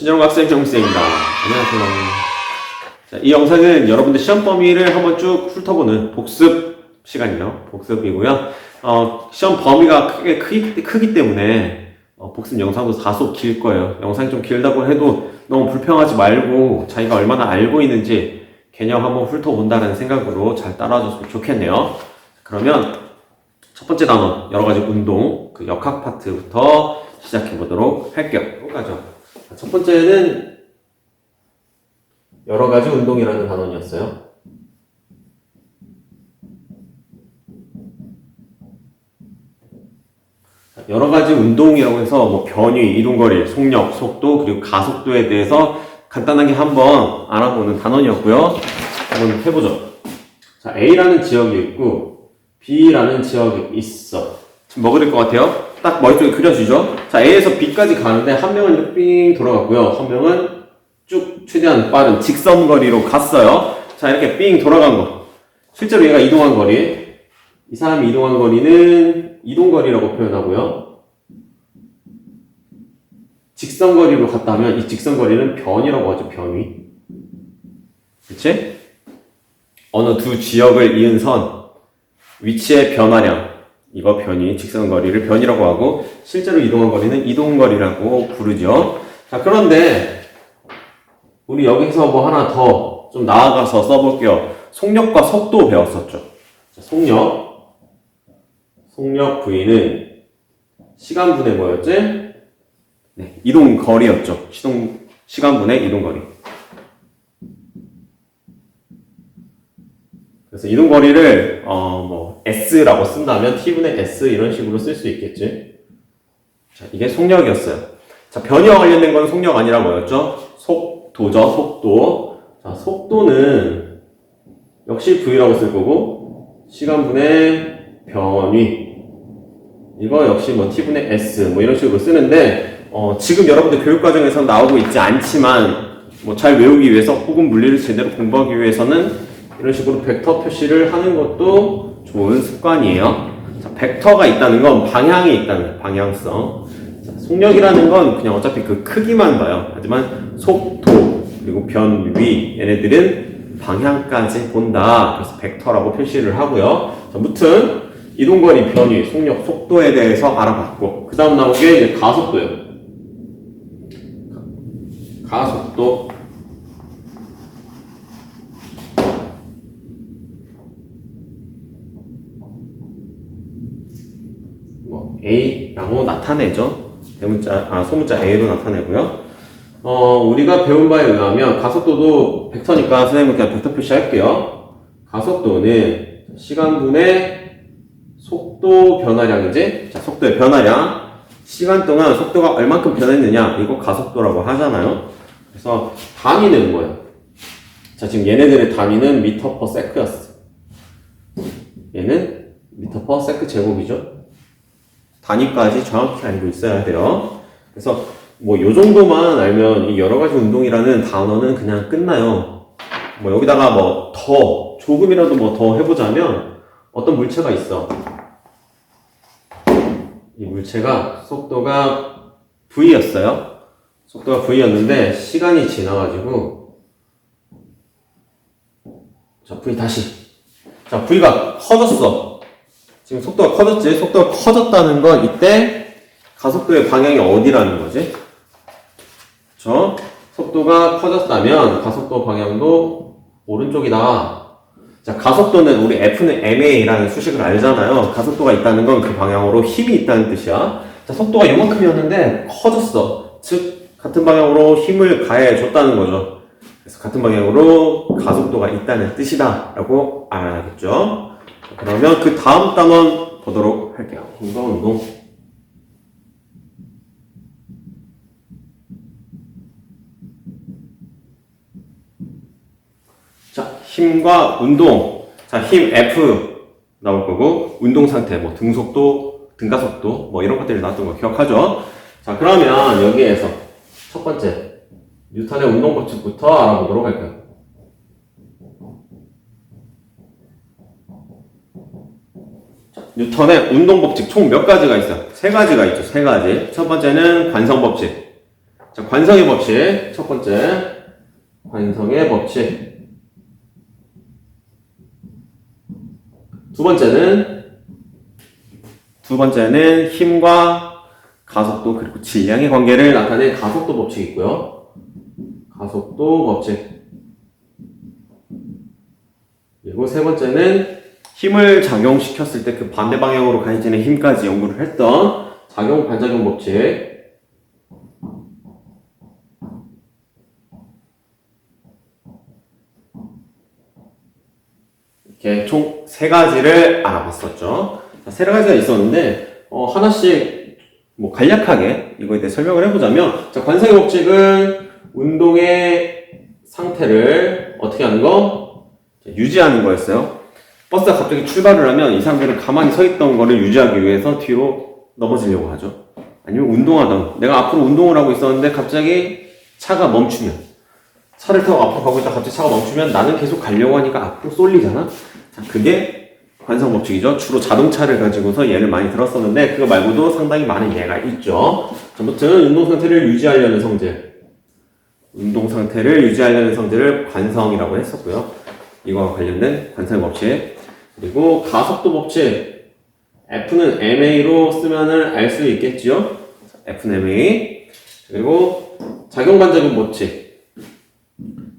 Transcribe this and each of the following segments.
친절학생 정쌤입니다. 안녕하세요. 자, 이 영상은 여러분들 시험 범위를 한번 쭉 훑어보는 복습 시간이에요. 복습이고요. 시험 범위가 크기 때문에 복습 영상도 다소 길 거예요. 영상이 좀 길다고 해도 너무 불평하지 말고 자기가 얼마나 알고 있는지 개념 한번 훑어본다는 생각으로 잘 따라와줬으면 좋겠네요. 그러면 첫 번째 단원, 여러 가지 운동, 그 역학 파트부터 시작해 보도록 할게요. 가죠. 첫 번째는 여러 가지 운동이라는 단원이었어요. 여러 가지 운동이라고 해서 뭐 변위, 이동거리, 속력, 속도, 그리고 가속도에 대해서 간단하게 한번 알아보는 단원이었고요. 한번 해보죠. 자, A라는 지역이 있고 B라는 지역이 있어. 지금 뭐 그릴 것 같아요? 딱 머릿속에 그려지죠? 자, A에서 B까지 가는데 한 명은 삥 돌아갔고요. 한 명은 쭉 최대한 빠른 직선거리로 갔어요. 자, 이렇게 삥 돌아간 거. 실제로 얘가 이동한 거리. 이 사람이 이동한 거리는 이동거리라고 표현하고요. 직선거리로 갔다면 이 직선거리는 변이라고 하죠. 변위. 그치? 어느 두 지역을 이은 선, 위치의 변화량, 이거 변이, 직선거리를 변이라고 하고 실제로 이동한 거리는 이동거리라고 부르죠. 자, 그런데 우리 여기서 뭐 하나 더 좀 나아가서 써볼게요. 속력과 속도 배웠었죠. 자, 속력 V는 시간분의 뭐였지? 네, 이동거리였죠. 시간분의 이동거리. 그래서 이동거리를 뭐 S라고 쓴다면 T분의 S 이런 식으로 쓸 수 있겠지. 자, 이게 속력이었어요. 자, 변이와 관련된 건 속력 아니라 뭐였죠? 속도죠. 속도. 자, 속도는 역시 V라고 쓸 거고 시간분의 변위. 이거 역시 뭐 T분의 S 뭐 이런 식으로 쓰는데 지금 여러분들 교육과정에서 나오고 있지 않지만 뭐 잘 외우기 위해서 혹은 물리를 제대로 공부하기 위해서는 이런 식으로 벡터 표시를 하는 것도 좋은 습관이에요. 자, 벡터가 있다는 건 방향이 있다는 거예요. 방향성. 자, 속력이라는 건 그냥 어차피 그 크기만 봐요. 하지만 속도 그리고 변위 얘네들은 방향까지 본다. 그래서 벡터라고 표시를 하고요. 자, 무튼 이동거리, 변위, 속력, 속도에 대해서 알아봤고 그 다음 나온 게 이제 가속도예요. 가속도. A라고 나타내죠. 소문자 A로 나타내고요. 우리가 배운 바에 의하면 가속도도 벡터니까 선생님은 그냥 벡터 표시할게요. 가속도는 시간분의 속도 변화량이지? 자, 속도의 변화량. 시간 동안 속도가 얼만큼 변했느냐? 이거 가속도라고 하잖아요. 그래서 단위는 뭐예요? 자, 지금 얘네들의 단위는 미터 퍼 세크였어. 얘는 미터 퍼 세크 제곱이죠. 단위까지 정확히 알고 있어야 돼요. 그래서 뭐 요 정도만 알면 이 여러 가지 운동이라는 단어는 그냥 끝나요. 뭐 여기다가 뭐 더 조금이라도 뭐 더 해보자면 어떤 물체가 있어. 이 물체가 속도가 V였어요. 속도가 V였는데 시간이 지나가지고 자 V 다시 자 V가 커졌어. 지금 속도가 커졌지? 속도가 커졌다는 건 이때 가속도의 방향이 어디라는 거지? 그쵸? 속도가 커졌다면 가속도 방향도 오른쪽이다. 자, 가속도는 우리 F는 ma라는 수식을 알잖아요. 가속도가 있다는 건 그 방향으로 힘이 있다는 뜻이야. 자, 속도가 이만큼이었는데 커졌어. 즉, 같은 방향으로 힘을 가해줬다는 거죠. 그래서 같은 방향으로 가속도가 있다는 뜻이다. 라고 알아야겠죠? 그러면 그 다음 단원 보도록 할게요. 힘과 운동. 자, 힘과 운동. 자, 힘 F 나올 거고, 운동 상태, 뭐 등속도, 등가속도, 뭐 이런 것들이 나왔던 거 기억하죠? 자, 그러면 여기에서 첫 번째, 뉴턴의 운동 법칙부터 알아보도록 할게요. 뉴턴의 운동 법칙 총 몇 가지가 있어요? 세 가지가 있죠. 세 가지. 첫 번째는 관성 법칙. 자, 관성의 법칙. 첫 번째. 관성의 법칙. 두 번째는 힘과 가속도 그리고 질량의 관계를 나타낸 가속도 법칙이 있고요. 가속도 법칙. 그리고 세 번째는 힘을 작용시켰을 때 그 반대 방향으로 가해지는 힘까지 연구를 했던 작용 반작용 법칙. 이렇게 총 세 가지를 알아봤었죠. 세 가지가 있었는데 하나씩 뭐 간략하게 이거에 대해 설명을 해보자면, 자, 관성의 법칙은 운동의 상태를 어떻게 하는 거? 유지하는 거였어요. 버스가 갑자기 출발을 하면 이 사람들은 가만히 서 있던 거를 유지하기 위해서 뒤로 넘어지려고 하죠. 아니면 운동하던, 내가 앞으로 운동을 하고 있었는데 갑자기 차가 멈추면, 차를 타고 앞으로 가고 있다가 갑자기 차가 멈추면 나는 계속 가려고 하니까 앞으로 쏠리잖아. 자, 그게 관성 법칙이죠. 주로 자동차를 가지고서 예를 많이 들었었는데 그거 말고도 상당히 많은 예가 있죠. 아무튼 운동 상태를 유지하려는 성질을 관성이라고 했었고요. 이거와 관련된 관성의 법칙. 그리고 가속도 법칙. F는 MA로 쓰면은 알 수 있겠지요. F는 MA. 그리고 작용 반작용 법칙.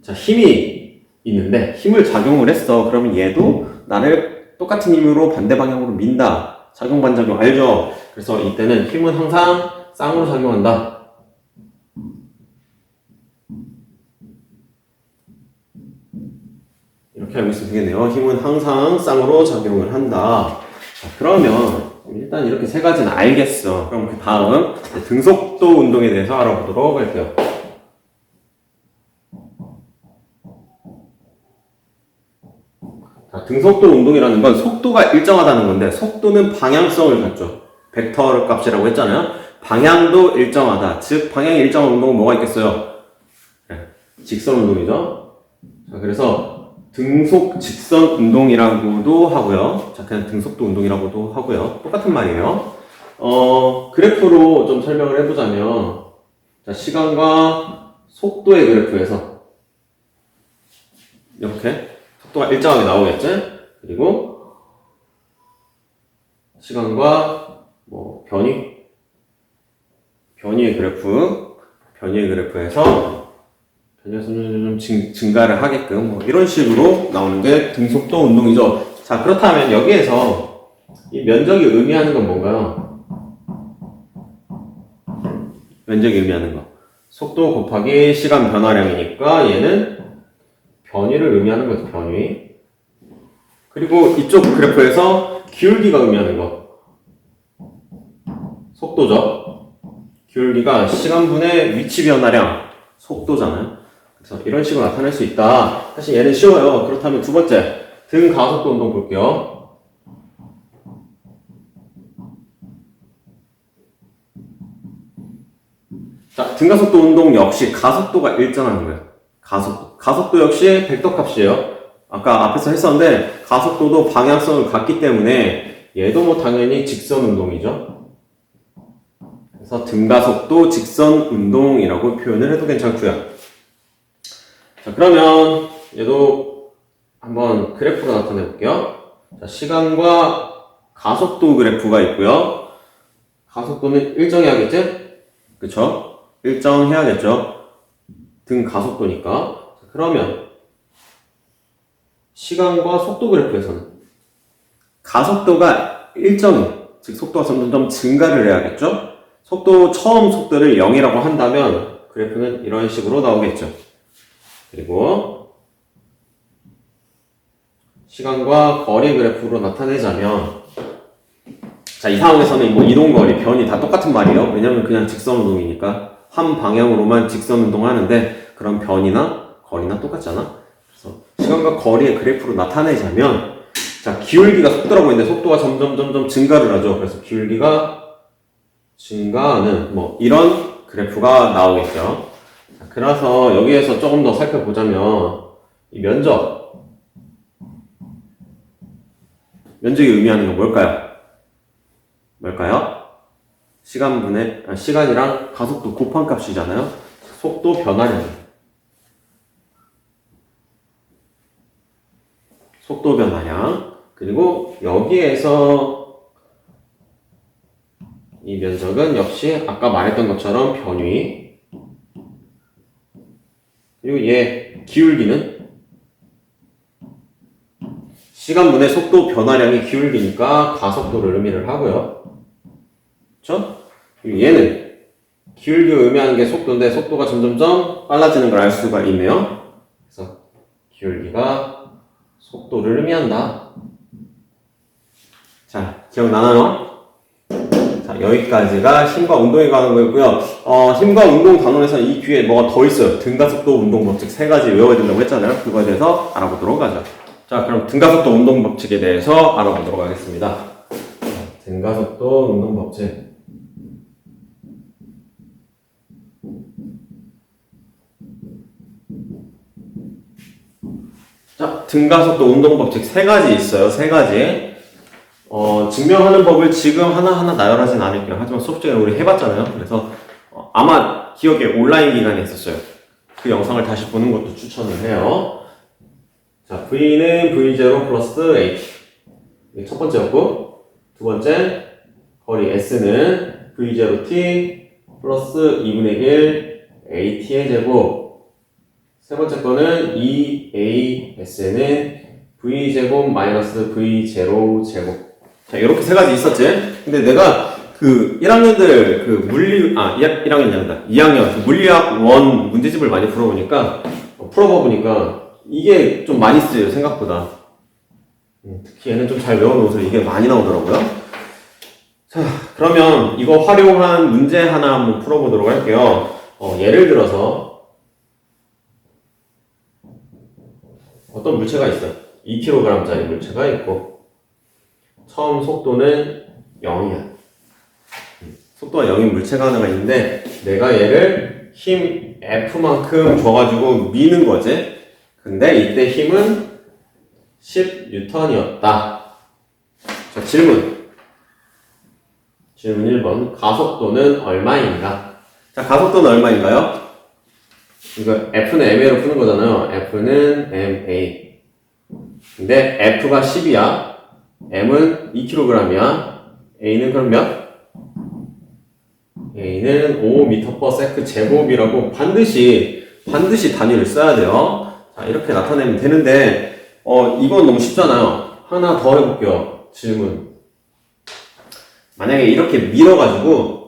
자, 힘이 있는데 힘을 작용을 했어. 그러면 얘도 나를 똑같은 힘으로 반대 방향으로 민다. 작용 반작용 알죠? 그래서 이때는 힘은 항상 쌍으로 작용한다. 이렇게 알고 있으면 되겠네요. 힘은 항상 쌍으로 작용을 한다. 자, 그러면 일단 이렇게 세 가지는 알겠어. 그럼 그 다음 등속도 운동에 대해서 알아보도록 할게요. 자, 등속도 운동이라는 건 속도가 일정하다는 건데, 속도는 방향성을 갖죠. 벡터 값이라고 했잖아요. 방향도 일정하다. 즉 방향이 일정한 운동은 뭐가 있겠어요? 네, 직선 운동이죠. 자, 그래서 등속 직선 운동이라고도 하고요. 자, 그냥 등속도 운동이라고도 하고요. 똑같은 말이에요. 그래프로 좀 설명을 해보자면, 자, 시간과 속도의 그래프에서 이렇게 속도가 일정하게 나오겠지? 그리고 시간과 뭐 변이의 그래프에서 좀 증가를 하게끔 뭐 이런 식으로 나오는 게 등속도 운동이죠. 자, 그렇다면 여기에서 이 면적이 의미하는 건 뭔가요? 면적이 의미하는 거. 속도 곱하기 시간 변화량이니까 얘는 변위를 의미하는 거죠, 변위. 그리고 이쪽 그래프에서 기울기가 의미하는 거. 속도죠. 기울기가 시간분의 위치 변화량, 속도잖아요. 그래서 이런 식으로 나타낼 수 있다. 사실 얘는 쉬워요. 그렇다면 두 번째, 등 가속도 운동 볼게요. 자, 등가속도 운동 역시 가속도가 일정한 거예요. 가속도 역시 벡터 값이에요. 아까 앞에서 했었는데 가속도도 방향성을 갖기 때문에 얘도 뭐 당연히 직선 운동이죠. 그래서 등가속도 직선 운동이라고 표현을 해도 괜찮고요. 자, 그러면 얘도 한번 그래프로 나타내 볼게요. 자, 시간과 가속도 그래프가 있고요. 가속도는 일정해야겠지? 그쵸? 일정해야겠죠? 등 가속도니까. 자, 그러면 시간과 속도 그래프에서는 가속도가 일정해. 즉 속도가 점점 증가를 해야겠죠? 처음 속도를 0이라고 한다면 그래프는 이런 식으로 나오겠죠. 그리고 시간과 거리 그래프로 나타내자면, 자, 이 상황에서는 뭐 이동거리, 변이 다 똑같은 말이에요. 왜냐면 그냥 직선 운동이니까 한 방향으로만 직선 운동하는데 그런 변이나 거리나 똑같잖아. 그래서 시간과 거리의 그래프로 나타내자면, 자, 기울기가 속도라고 했는데 속도가 점점 증가를 하죠. 그래서 기울기가 증가하는 뭐 이런 그래프가 나오겠죠. 자, 그래서 여기에서 조금 더 살펴보자면 이 면적이 의미하는 건 뭘까요? 시간이랑 가속도 곱한 값이잖아요. 속도 변화량. 속도 변화량. 그리고 여기에서 이 면적은 역시 아까 말했던 것처럼 변위. 그리고 얘 기울기는 시간분의 속도 변화량이 기울기니까 가속도를 의미를 하고요. 그렇죠? 그리고 얘는 기울기를 의미하는 게 속도인데 속도가 점점점 빨라지는 걸 알 수가 있네요. 그래서 기울기가 속도를 의미한다. 자, 기억나나요? 자, 여기까지가 힘과 운동에 관한 거였고요. 힘과 운동 단원에서 이 뒤에 뭐가 더 있어요. 등가속도 운동 법칙 세 가지 외워야 된다고 했잖아요. 그거에 대해서 알아보도록 하죠. 자, 그럼 등가속도 운동 법칙에 대해서 알아보도록 하겠습니다. 등가속도 운동 법칙. 자, 등가속도 운동 법칙 세 가지 있어요. 세 가지. 증명하는 법을 지금 하나하나 나열하진 않을게요. 하지만 수업 중에 우리 해봤잖아요. 그래서 아마 기억에 온라인 기간에 있었어요. 그 영상을 다시 보는 것도 추천을 해요. 자, V는 V0 플러스 H. 이게 첫 번째였고, 두 번째, 거리 S는 V0T 플러스 2분의 1 AT의 제곱. 세 번째 거는 EAS는 V제곱 마이너스 V0 제곱. 자, 이렇게 세 가지 있었지? 근데 내가 그 1학년들 그 1학년이 아니다. 2학년 물리학 1 문제집을 많이 풀어보니까, 이게 좀 많이 쓰여요, 생각보다. 특히 얘는 좀 잘 외워놓으서 이게 많이 나오더라고요. 자, 그러면 이거 활용한 문제 하나 한번 풀어보도록 할게요. 예를 들어서, 어떤 물체가 있어. 2kg짜리 물체가 있고, 처음 속도는 0이야. 속도가 0인 물체가 하나가 있는데, 내가 얘를 힘 F만큼 줘가지고 미는 거지. 근데 이때 힘은 10N이었다. 자, 질문 1번. 가속도는 얼마인가? 자, 가속도는 얼마인가요? 이거 F는 MA로 푸는 거잖아요. F는 MA. 근데 F가 10이야. M은 2kg이야. A는 그럼 몇? A는 5m/s 제곱이라고 반드시 단위를 써야 돼요. 자, 이렇게 나타내면 되는데, 이건 너무 쉽잖아요. 하나 더 해볼게요. 질문. 만약에 이렇게 밀어가지고,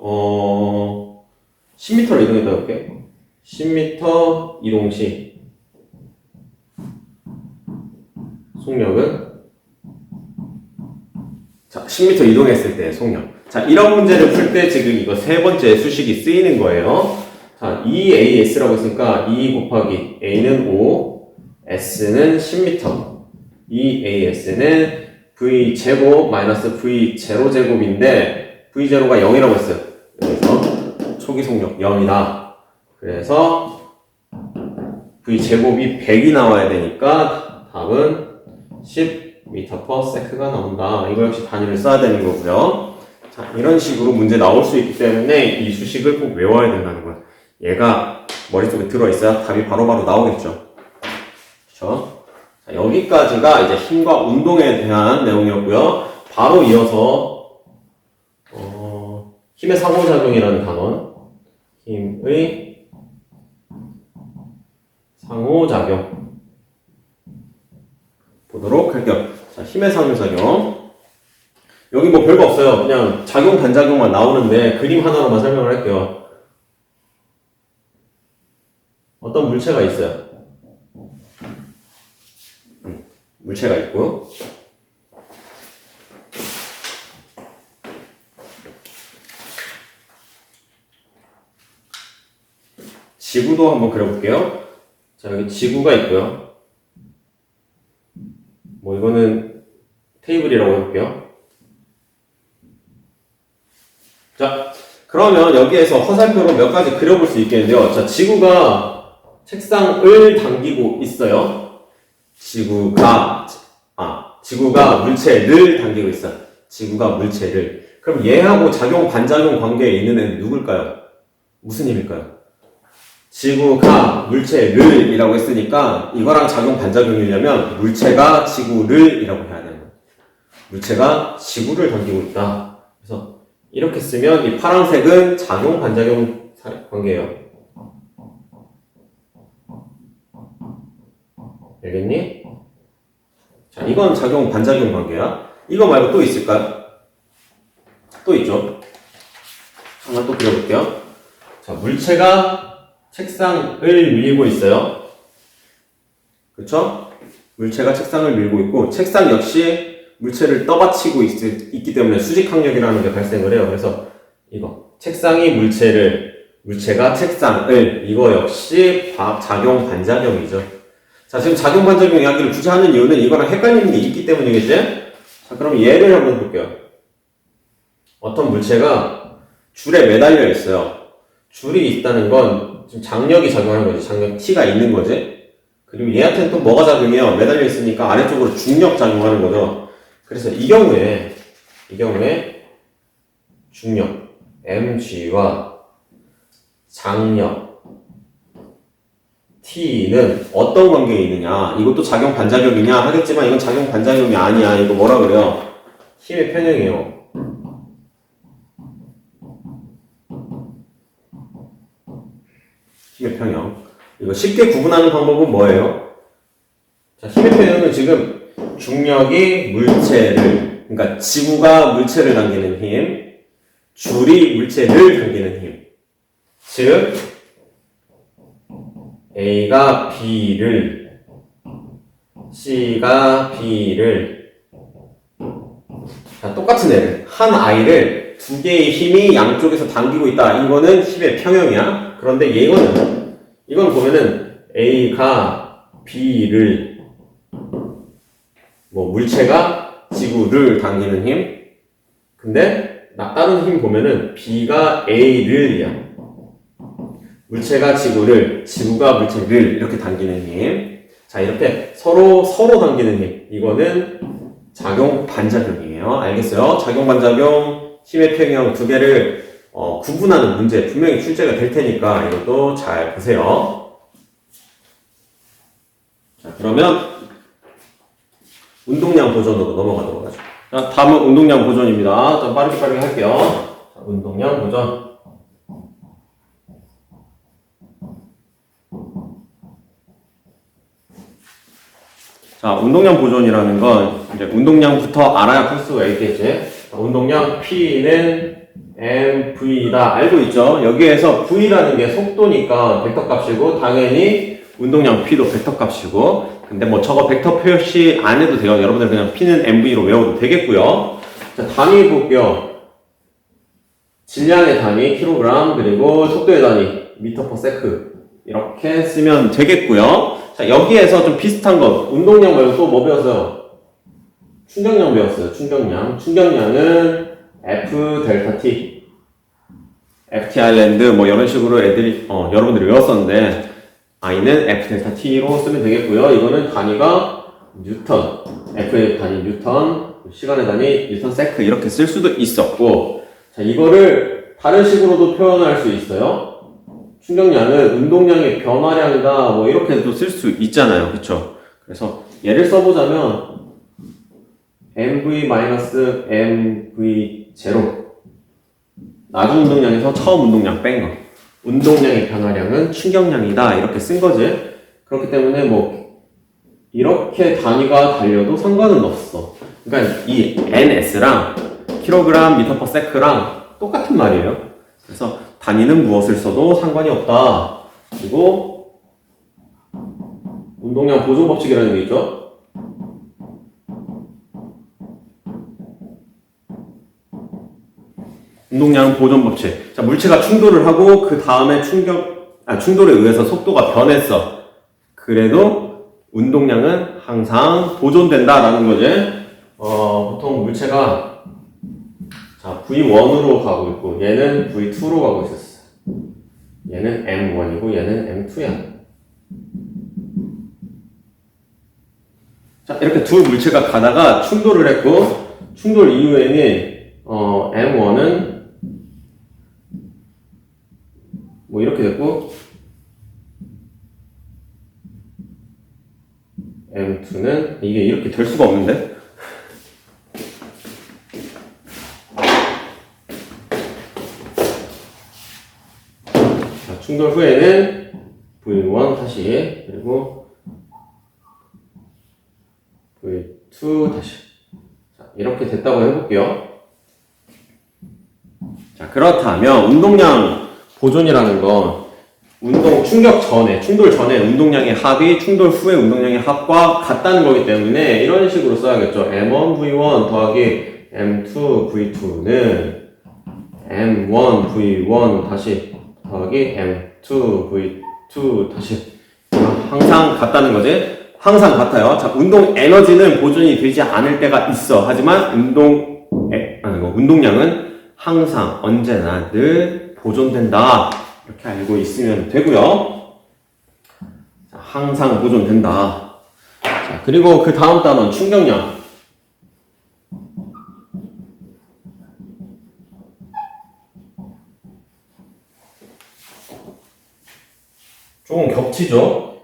10m를 이동했다 해볼게. 10m 이동 시 속력은? 자, 10m 이동했을 때 속력. 자, 이런 문제를 풀 때 지금 이거 세 번째 수식이 쓰이는 거예요. 자, EAS라고 했으니까 2 곱하기 A는 5, S는 10m. EAS는 V제곱 마이너스 V0 제곱인데 V0가 0이라고 했어요. 그래서 초기 속력 0이다. 그래서 V제곱이 100이 나와야 되니까 답은 10m/s가 나온다. 이거 역시 단위를 써야 되는 거고요. 자, 이런 식으로 문제 나올 수 있기 때문에 이 수식을 꼭 외워야 된다는 거야. 얘가 머릿속에 들어있어야 답이 바로바로 나오겠죠. 그렇죠? 자, 여기까지가 이제 힘과 운동에 대한 내용이었고요. 바로 이어서 힘의 상호작용이라는 단원. 힘의 상호작용 보도록 할게요. 자, 힘의 상호작용. 여기 뭐 별거 없어요. 그냥 작용, 반작용만 나오는데 그림 하나로만 설명을 할게요. 어떤 물체가 있어요. 물체가 있고, 지구도 한번 그려볼게요. 자, 여기 지구가 있고요. 뭐 이거는 테이블이라고 해볼게요. 자, 그러면 여기에서 화살표로 몇 가지 그려볼 수 있겠는데요. 자, 지구가 책상을 당기고 있어요. 지구가 물체를 당기고 있어. 지구가 물체를. 그럼 얘하고 작용, 반작용 관계에 있는 애는 누굴까요? 무슨 힘일까요? 지구가 물체를 이라고 했으니까 이거랑 작용 반작용이려면 물체가 지구를 이라고 해야 되는 거예요. 물체가 지구를 당기고 있다. 그래서 이렇게 쓰면 이 파란색은 작용 반작용 관계예요. 알겠니? 자, 이건 작용 반작용 관계야. 이거 말고 또 있을까요? 또 있죠. 하나 또 그려볼게요. 자, 물체가 책상을 밀고 있어요. 그쵸? 물체가 책상을 밀고 있고, 책상 역시 물체를 떠받치고 있기 때문에 수직항력이라는 게 발생을 해요. 그래서 이거 책상이 물체가 책상을, 이거 역시 작용 반작용이죠. 자, 지금 작용 반작용 이야기를 굳이 하는 이유는 이거랑 헷갈리는 게 있기 때문이겠지? 자, 그럼 예를 한번 볼게요. 어떤 물체가 줄에 매달려 있어요. 줄이 있다는 건 지금 장력이 작용하는 거지. 장력 T가 있는 거지. 그리고 얘한테는 또 뭐가 작용해요? 매달려 있으니까 아래쪽으로 중력 작용하는 거죠. 그래서 이 경우에 중력 mg와 장력 T는 어떤 관계에 있느냐? 이것도 작용 반작용이냐 하겠지만 이건 작용 반작용이 아니야. 이거 뭐라 그래요? 힘의 편형이에요. 힘의 평형. 이거 쉽게 구분하는 방법은 뭐예요? 자, 힘의 평형은 지금 중력이 물체를, 그러니까 지구가 물체를 당기는 힘, 줄이 물체를 당기는 힘. 즉, A가 B를, C가 B를, 자, 똑같은 애를, 한 아이를 두 개의 힘이 양쪽에서 당기고 있다. 이거는 힘의 평형이야. 그런데 이건 보면은 A가 B를, 물체가 지구를 당기는 힘. 근데 다른 힘 보면은 B가 A를이야. 물체가 지구를, 지구가 물체를 이렇게 당기는 힘. 자, 이렇게 서로 당기는 힘. 이거는 작용 반작용이에요. 알겠어요? 작용 반작용, 힘의 평형 두 개를 구분하는 문제 분명히 출제가 될 테니까 이것도 잘 보세요. 자, 그러면 운동량 보존으로 넘어가도록 하죠. 자, 다음은 운동량 보존입니다. 좀 빠르게 할게요. 자, 운동량 보존. 자, 운동량 보존이라는 건 이제 운동량부터 알아야 풀 수가 있겠지. 운동량 P는 mv다. 알고 있죠? 여기에서 v라는 게 속도니까 벡터 값이고 당연히 운동량 P도 벡터 값이고, 근데 저거 벡터 표시 안 해도 돼요. 여러분들 그냥 P는 mv로 외워도 되겠고요. 자, 단위 볼게요. 질량의 단위 킬로그램, 그리고 속도의 단위 미터 퍼 세크 이렇게 쓰면 되겠고요. 자, 여기에서 좀 비슷한 것, 운동량 말고 또 뭐 배웠어요? 충격량 배웠어요. 충격량은 F 델타 T, FT 아일랜드 이런 식으로 애들이 여러분들이 외웠었는데 I는 F 델타 T로 쓰면 되겠고요. 이거는 단위가 뉴턴, F의 단위 뉴턴, 시간의 단위 뉴턴 세크 이렇게 쓸 수도 있었고, 자, 이거를 다른 식으로도 표현할 수 있어요. 충격량은 운동량의 변화량이다 이렇게도 쓸 수 있잖아요. 그쵸? 그래서 예를 써보자면 mv-mv0 나중 운동량에서 처음 운동량 뺀 거. 운동량의 변화량은 충격량이다. 이렇게 쓴 거지. 그렇기 때문에 이렇게 단위가 달려도 상관은 없어. 그러니까 이 ns랑 킬로그램 미터 퍼 세크랑 똑같은 말이에요. 그래서 단위는 무엇을 써도 상관이 없다. 그리고 운동량 보존 법칙이라는 게 있죠. 운동량 보존 법칙. 자, 물체가 충돌을 하고 그 다음에 충돌에 의해서 속도가 변했어. 그래도 운동량은 항상 보존된다라는 거지. 보통 물체가 V1으로 가고 있고 얘는 V2로 가고 있었어. 얘는 M1이고 얘는 M2야. 자, 이렇게 두 물체가 가다가 충돌을 했고, 충돌 이후에는 M1은 이렇게 됐고 이게 이렇게 될 수가 없는데? 자, 충돌 후에는 V1 다시, 그리고 V2 다시. 자, 이렇게 됐다고 해볼게요. 자, 그렇다면 운동량 보존이라는 건 충돌 전에 운동량의 합이 충돌 후에 운동량의 합과 같다는 거기 때문에 이런 식으로 써야겠죠. M1V1 더하기 M2V2는 M1V1 다시 더하기 M2V2 다시. 항상 같다는 거지. 항상 같아요. 자, 운동 에너지는 보존이 되지 않을 때가 있어. 하지만 운동량은 항상 언제나 늘 보존된다. 이렇게 알고 있으면 되고요. 자, 항상 보존된다. 자, 그리고 그 다음 단원 충격량. 조금 겹치죠?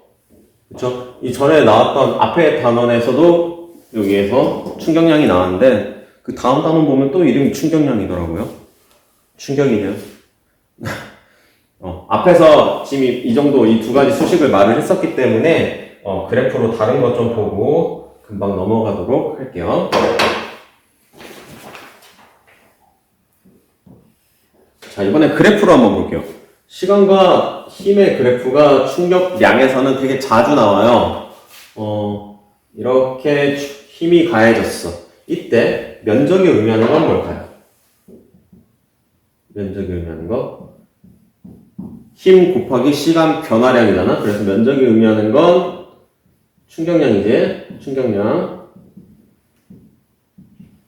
그쵸? 이 전에 나왔던 앞에 단원에서도 여기에서 충격량이 나왔는데 그 다음 단원 보면 또 이름이 충격량이더라고요. 충격이네요. 앞에서 지금 이 정도 이 두 가지 수식을 말을 했었기 때문에 그래프로 다른 것 좀 보고 금방 넘어가도록 할게요. 자, 이번에 그래프로 한번 볼게요. 시간과 힘의 그래프가 충격량에서는 되게 자주 나와요. 이렇게 힘이 가해졌어. 이때 면적이 의미하는 건 뭘까요? 면적이 의미하는 거? 힘 곱하기 시간 변화량이잖아. 그래서 면적이 의미하는 건 충격량이지. 충격량.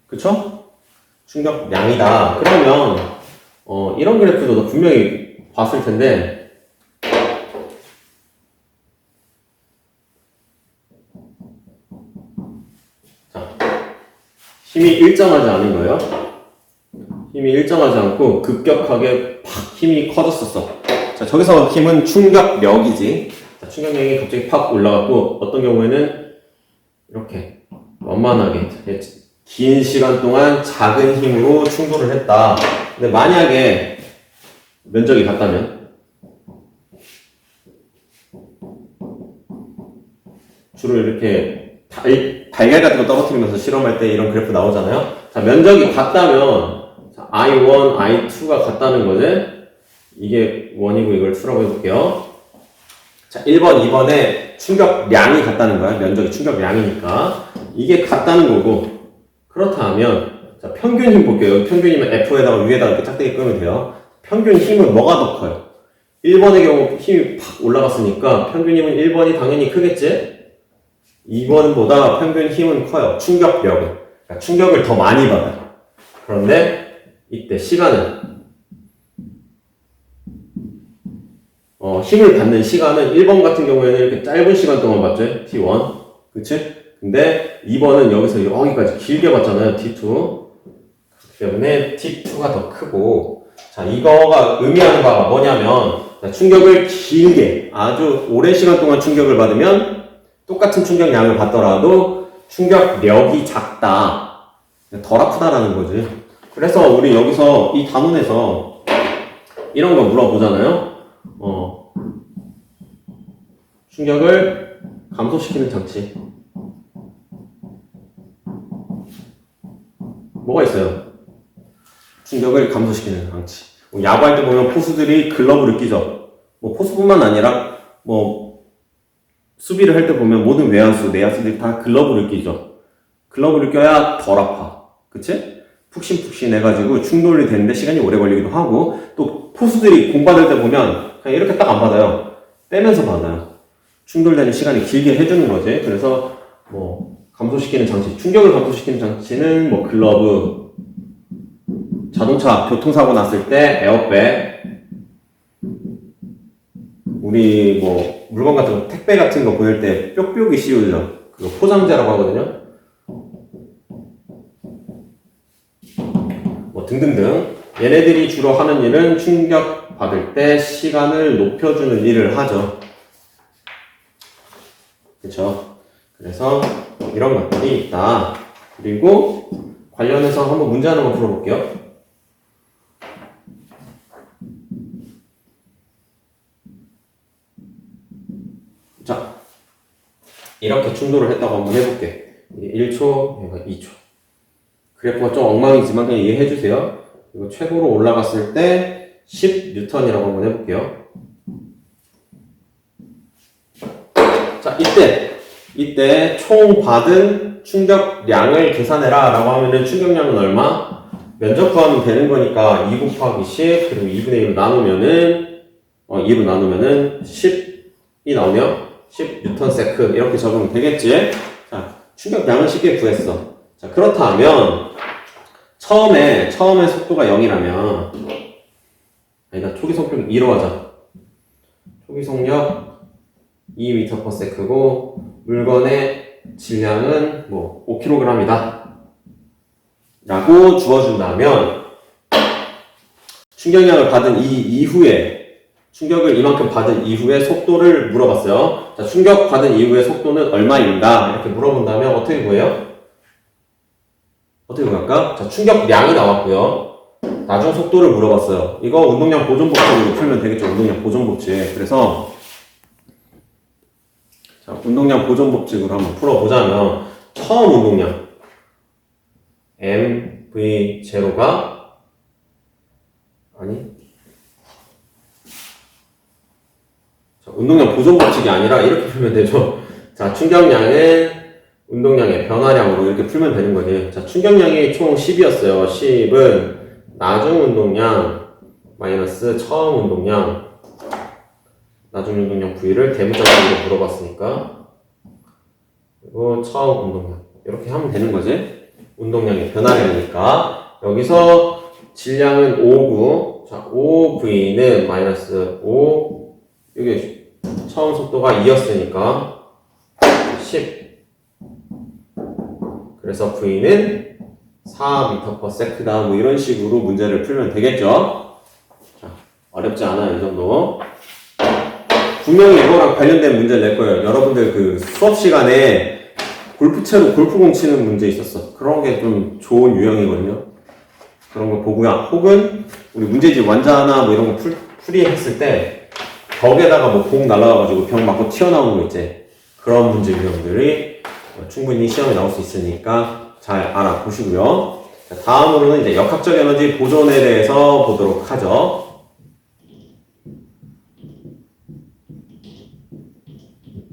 그쵸? 충격량이다. 그러면 이런 그래프도 너 분명히 봤을 텐데 자, 힘이 일정하지 않은 거예요. 힘이 일정하지 않고 급격하게 팍 힘이 커졌었어. 자, 저기서 힘은 충격력이지. 자, 충격력이 갑자기 팍 올라갔고 어떤 경우에는 이렇게 완만하게 긴 시간 동안 작은 힘으로 충돌을 했다. 근데 만약에 면적이 같다면 주로 이렇게 달걀 같은 거 떨어뜨리면서 실험할 때 이런 그래프 나오잖아요. 자, 면적이 같다면 자, I1, I2가 같다는 거지. 이게 1이고 이걸 2라고 해볼게요. 자, 1번, 2번에 충격량이 같다는 거야. 면적이 충격량이니까. 이게 같다는 거고. 그렇다면, 자, 평균 힘 볼게요. 여기 평균이면 F에다가 위에다가 이렇게 짝대기 끄면 돼요. 평균 힘은 뭐가 더 커요? 1번의 경우 힘이 팍 올라갔으니까 평균 힘은 1번이 당연히 크겠지? 2번보다 평균 힘은 커요. 충격력은. 그러니까 충격을 더 많이 받아요. 그런데 이때 시간은 힘을 받는 시간은 1번 같은 경우에는 이렇게 짧은 시간 동안 받죠? T1. 그치? 근데 2번은 여기서 여기까지 길게 받잖아요. T2. 그렇기 때문에 T2가 더 크고, 자, 이거가 의미하는 바가 뭐냐면, 충격을 길게, 아주 오랜 시간 동안 충격을 받으면 똑같은 충격량을 받더라도 충격력이 작다. 덜 아프다라는 거지. 그래서 우리 여기서 이 단원에서 이런 거 물어보잖아요. 충격을 감소시키는 장치. 뭐가 있어요? 충격을 감소시키는 장치. 야구할 때 보면 포수들이 글러브를 끼죠. 포수뿐만 아니라, 수비를 할 때 보면 모든 외야수, 내야수들이 다 글러브를 끼죠. 글러브를 껴야 덜 아파. 그치? 푹신푹신 해가지고 충돌이 되는데 시간이 오래 걸리기도 하고, 또 포수들이 공 받을 때 보면 그냥 이렇게 딱 안 받아요. 빼면서 받아요. 충돌되는 시간이 길게 해주는 거지. 그래서 감소시키는 장치, 충격을 감소시키는 장치는 글러브, 자동차 교통사고 났을 때 에어백, 우리 물건 같은 거, 택배 같은 거 보낼 때 뾱뾱이 씌우죠. 그거 포장재라고 하거든요. 등등등. 얘네들이 주로 하는 일은 충격 받을 때 시간을 높여주는 일을 하죠. 그쵸? 그래서 이런 것들이 있다. 그리고 관련해서 한번 문제 하나만 풀어볼게요. 자, 이렇게 충돌을 했다고 한번 해볼게. 이게 1초, 얘가 2초. 그래프가 좀 엉망이지만 그냥 이해해주세요. 그리고 최고로 올라갔을 때 10N이라고 한번 해볼게요. 자, 이때 총 받은 충격량을 계산해라 라고 하면은 충격량은 얼마? 면적 구하면 되는 거니까 2 곱하기 10 그리고 2분의 1로 나누면은 2로 나누면은 10이 나오네요. 10N세크 이렇게 적으면 되겠지? 자, 충격량은 쉽게 구했어. 자, 그렇다면 처음에 속도가 0이라면 아니다, 초기 속력 2로 하자. 초기 속력 2m/s고 물건의 질량은 뭐 5kg이다 라고 주어준다면 충격량을 받은 충격을 이만큼 받은 이후에 속도를 물어봤어요. 자, 충격 받은 이후의 속도는 얼마인가 이렇게 물어본다면 어떻게 구해요? 어떻게 구할까? 자, 충격량이 나왔고요. 나중 속도를 물어봤어요. 이거 운동량 보존 법칙으로 풀면 되겠죠. 운동량 보존 법칙. 그래서 자, 운동량 보존 법칙으로 한번 풀어보자면 처음 운동량 mv0가 자, 운동량 보존 법칙이 아니라 이렇게 풀면 되죠. 자, 충격량은 운동량의 변화량으로 이렇게 풀면 되는 거지. 자, 충격량이 총 10이었어요. 10은 나중 운동량 마이너스 처음 운동량 나중 운동량 V를 대문자적으로 물어봤으니까 그리고 처음 운동량 이렇게 하면 되는 거지. 운동량의 변화량이니까 여기서 질량은 5구 자, 5V는 마이너스 5 여기 처음 속도가 2였으니까 10 그래서 V는 4m/s다 뭐 이런 식으로 문제를 풀면 되겠죠. 자, 어렵지 않아요. 이 정도. 분명히 이거랑 관련된 문제를 낼 거예요. 여러분들 그 수업 시간에 골프채로 골프공 치는 문제 있었어. 그런 게 좀 좋은 유형이거든요. 그런 거 보고요. 혹은 우리 문제집 완자나 뭐 이런 거 풀이했을 때 벽에다가 뭐 공 날아가가지고 벽 맞고 튀어나오는 거 있지. 그런 문제 유형들이 충분히 시험에 나올 수 있으니까 잘 알아보시고요. 자, 다음으로는 이제 역학적 에너지 보존에 대해서 보도록 하죠.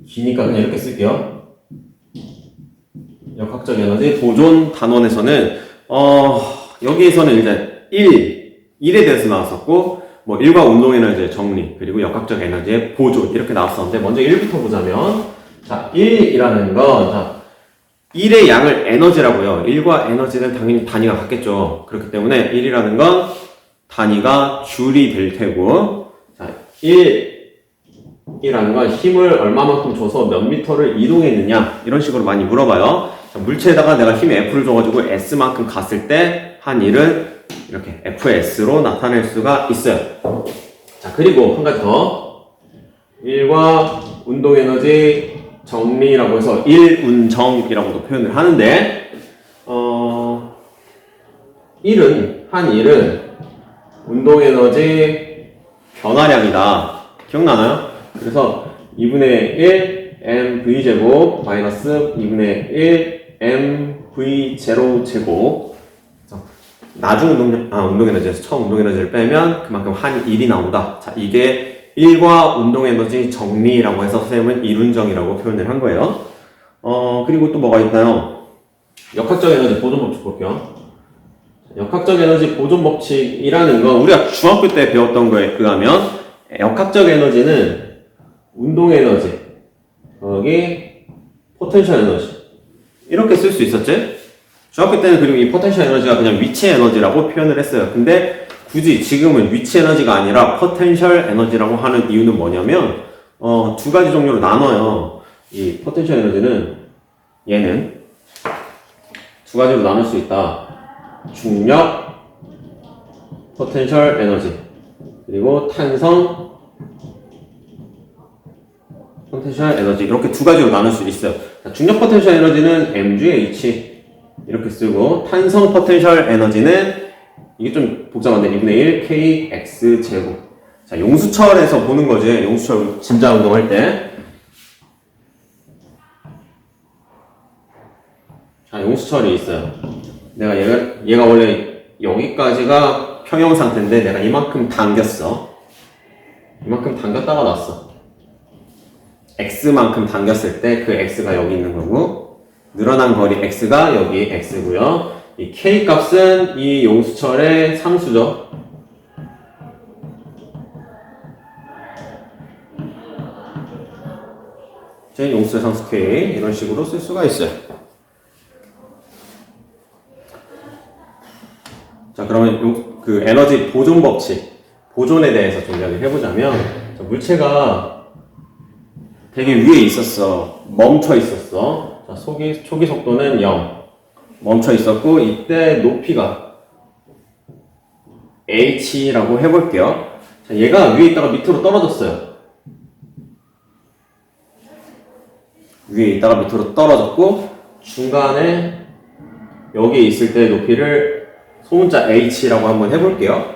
기니까 그냥 이렇게 쓸게요. 역학적 에너지 보존 단원에서는 여기에서는 이제 1에 대해서 나왔었고 뭐 1과 운동 에너지의 정리 그리고 역학적 에너지의 보존 이렇게 나왔었는데 먼저 1부터 보자면 자, 1이라는 건 자, 1의 양을 에너지라고요. 1과 에너지는 당연히 단위가 같겠죠. 그렇기 때문에 1이라는 건 단위가 줄이 될 테고 자, 1이라는 건 힘을 얼마만큼 줘서 몇 미터를 이동했느냐 이런 식으로 많이 물어봐요. 자, 물체에다가 내가 힘 F를 줘가지고 S만큼 갔을 때 한 일은 이렇게 FS로 나타낼 수가 있어요. 자, 그리고 한 가지 더 1과 운동에너지 정리라고 해서 1운정이라고도 표현을 하는데 1은 운동에너지 변화량이다. 기억나나요? 그래서 2분의 1 mv제곱 마이너스 2분의 1 mv0 제곱 나중 운동에너지에서 처음 운동에너지를 빼면 그만큼 한 1이 나온다. 자, 이게 1과 운동에너지 정리라고 해서 선생님은 1운정이라고 표현을 한 거예요. 그리고 또 뭐가 있나요? 역학적 에너지 보존 법칙 볼게요. 역학적 에너지 보존 법칙이라는 건 우리가 중학교 때 배웠던 거에 의하면 역학적 에너지는 운동 에너지 여기 포텐셜 에너지 이렇게 쓸 수 있었지? 중학교 때는 그리고 이 포텐셜 에너지가 그냥 위치 에너지라고 표현을 했어요. 근데 굳이 지금은 위치 에너지가 아니라 포텐셜 에너지라고 하는 이유는 뭐냐면 두 가지 종류로 나눠요. 이 포텐셜 에너지는 얘는 두 가지로 나눌 수 있다. 중력 포텐셜 에너지 그리고 탄성 포텐셜 에너지 이렇게 두 가지로 나눌 수 있어요. 중력 포텐셜 에너지는 mgh 이렇게 쓰고, 탄성 포텐셜 에너지는 이게 좀 복잡한데 2분의 1 kx 제곱. 자, 용수철에서 보는 거지. 용수철 짐자 운동할 때. 자, 용수철이 있어요. 내가 얘가 원래 여기까지가 평형 상태인데 내가 이만큼 당겼어. 이만큼 당겼다가 놨어. x만큼 당겼을 때 그 x가 여기 있는 거고, 늘어난 거리 x가 여기 x고요. 이 k 값은 이 용수철의 상수죠. 제 용수철 상수 k 이런 식으로 쓸 수가 있어요. 자, 그러면 그 에너지 보존 법칙, 보존에 대해서 좀 이야기를 해보자면, 물체가 되게 위에 있었어. 멈춰 있었어. 자, 초기 속도는 0. 멈춰 있었고, 이때 높이가 h라고 해볼게요. 자, 얘가 위에 있다가 밑으로 떨어졌어요. 위에 있다가 밑으로 떨어졌고, 중간에 여기에 있을 때 높이를 소문자 h라고 한번 해볼게요.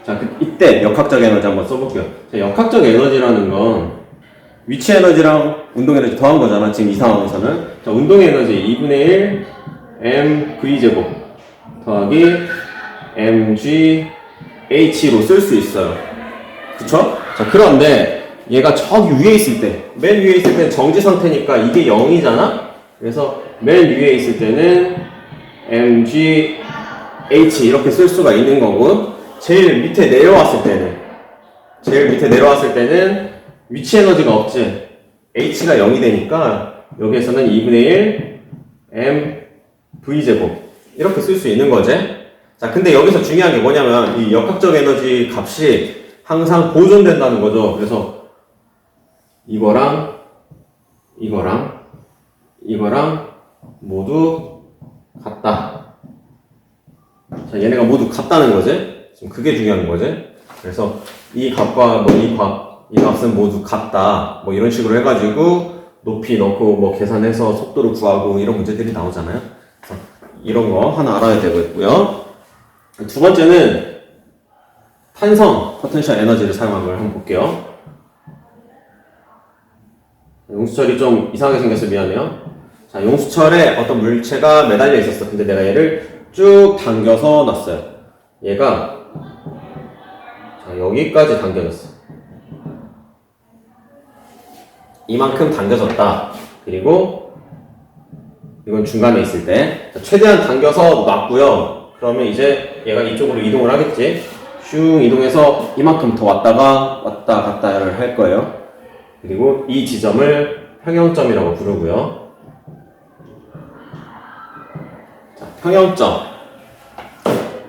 자, 이때 역학적 에너지 한번 써볼게요. 자, 역학적 에너지라는 건 위치 에너지랑 운동 에너지 더한 거잖아, 지금 이 상황에서는. 자, 운동 에너지 2분의 1 mv제곱 더하기 mgh로 쓸 수 있어요. 그쵸? 자, 그런데 얘가 저기 위에 있을 때, 맨 위에 있을 때는 정지 상태니까 이게 0이잖아? 그래서 맨 위에 있을 때는 mgh 이렇게 쓸 수가 있는 거고, 제일 밑에 내려왔을 때는 위치 에너지가 없지. h가 0이 되니까 여기에서는 2분의 1 mv제곱 이렇게 쓸 수 있는 거지. 자, 근데 여기서 중요한 게 뭐냐면 이 역학적 에너지 값이 항상 보존된다는 거죠. 그래서 이거랑 모두 같다. 자, 얘네가 모두 같다는 거지. 지금 그게 중요한 거지. 그래서 이 값과 뭐 이 값은 모두 같다. 뭐 이런 식으로 해가지고 높이 넣고 뭐 계산해서 속도를 구하고 이런 문제들이 나오잖아요. 그래서 이런 거 하나 알아야 되고요. 두 번째는 탄성 포텐셜 에너지를 사용한 걸 한번 볼게요. 용수철이 좀 이상하게 생겨서 미안해요. 자, 용수철에 어떤 물체가 매달려 있었어. 근데 내가 얘를 쭉 당겨서 놨어요. 얘가 자, 여기까지 당겨졌어. 이만큼 당겨졌다. 그리고 이건 중간에 있을 때 자, 최대한 당겨서 놨고요. 그러면 이제 얘가 이쪽으로 이동을 하겠지. 슝 이동해서 이만큼 더 왔다 갔다를 할 거예요. 그리고 이 지점을 평형점이라고 부르고요. 자, 평형점.